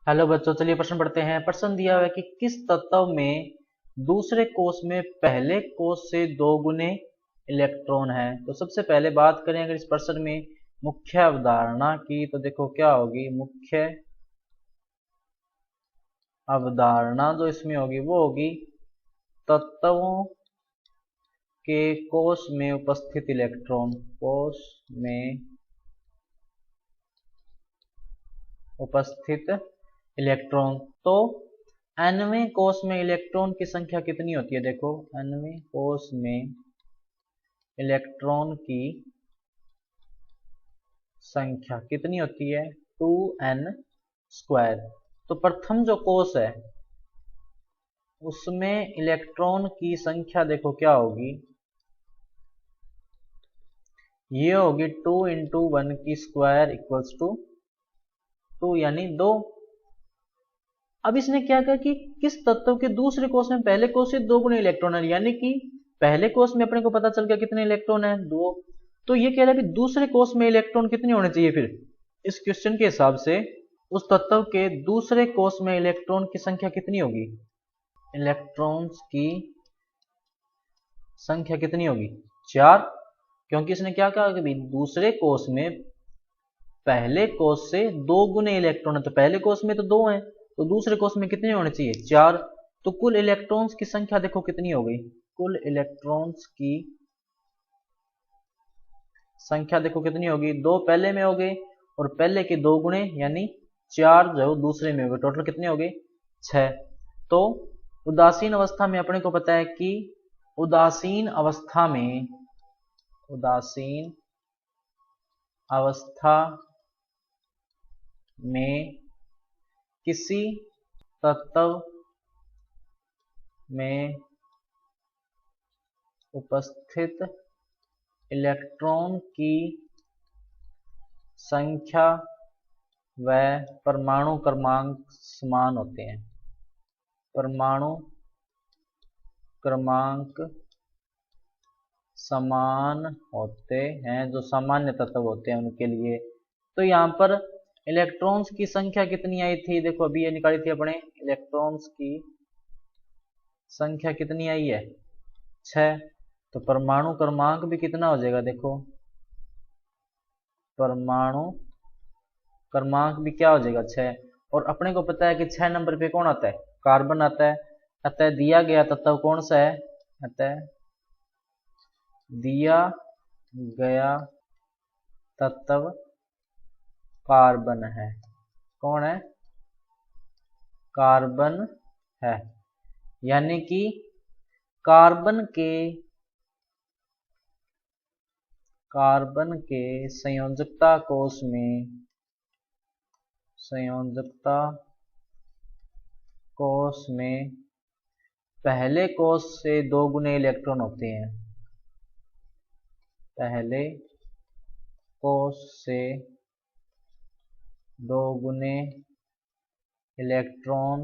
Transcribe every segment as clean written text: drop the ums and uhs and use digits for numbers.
Hello बच्चों, चलिए प्रश्न पढ़ते हैं। प्रश्न दिया हुआ है कि किस तत्व में दूसरे कोष में पहले कोष से 2 गुने इलेक्ट्रॉन है। तो सबसे पहले बात करें अगर इस प्रश्न में मुख्य अवधारणा की, तो देखो क्या होगी। मुख्य अवधारणा जो इसमें होगी वो होगी तत्वों के कोष में उपस्थित इलेक्ट्रॉन, कोष में उपस्थित इलेक्ट्रॉन। तो nवें कोष में इलेक्ट्रॉन की संख्या कितनी होती है। देखो nवें कोष में इलेक्ट्रॉन की संख्या कितनी होती है, 2n²। तो प्रथम जो कोष है उसमें इलेक्ट्रॉन की संख्या देखो क्या होगी, ये होगी 2 × 1 की स्क्वायर इक्वल्स टू 2 यानी 2। अब इसने क्या कहा कि किस तत्व के दूसरे कोष में पहले कोष से 2 गुने इलेक्ट्रॉन है, यानी कि पहले कोष में अपने को पता चल गया कितने इलेक्ट्रॉन है, 2। तो ये कह रहा है कि दूसरे कोष में इलेक्ट्रॉन कितने होने चाहिए। फिर इस क्वेश्चन के हिसाब से उस तत्व के दूसरे कोष में इलेक्ट्रॉन की संख्या कितनी होगी, इलेक्ट्रॉन्स की संख्या कितनी होगी, 4। क्योंकि इसने क्या कहा कि दूसरे कोष में पहले कोष से 2 गुने इलेक्ट्रॉन है। तो पहले कोष में तो 2 है, तो दूसरे कोष में कितने होने चाहिए, 4। तो कुल इलेक्ट्रॉन्स की संख्या देखो कितनी हो गई, कुल इलेक्ट्रॉन्स की संख्या देखो कितनी होगी, 2 पहले में हो गए और पहले के 2 गुने यानी 4 जो दूसरे में हो गए। टोटल कितने हो गए, 6। तो उदासीन अवस्था में अपने को पता है कि उदासीन अवस्था में किसी तत्व में उपस्थित इलेक्ट्रॉन की संख्या व परमाणु क्रमांक समान होते हैं। परमाणु क्रमांक समान होते हैं जो सामान्य तत्व होते हैं उनके लिए। तो यहाँ पर इलेक्ट्रॉन्स की संख्या कितनी आई थी, देखो अभी ये निकाली थी अपने, इलेक्ट्रॉन्स की संख्या कितनी आई है, 6। तो परमाणु क्रमांक भी कितना हो जाएगा, देखो परमाणु क्रमांक भी क्या हो जाएगा, 6। और अपने को पता है कि 6 नंबर पे कौन आता है, कार्बन आता है। अतः दिया गया तत्व कौन सा है, अतः दिया गया तत्व कार्बन है। कौन है, कार्बन है। यानी कि कार्बन के संयोजकता कोष में पहले कोष से 2 गुने इलेक्ट्रॉन होते हैं। पहले कोष से 2 गुने इलेक्ट्रॉन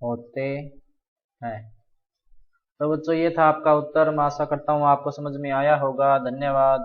होते हैं। तो बच्चों ये था आपका उत्तर। मैं आशा करता हूँ आपको समझ में आया होगा। धन्यवाद।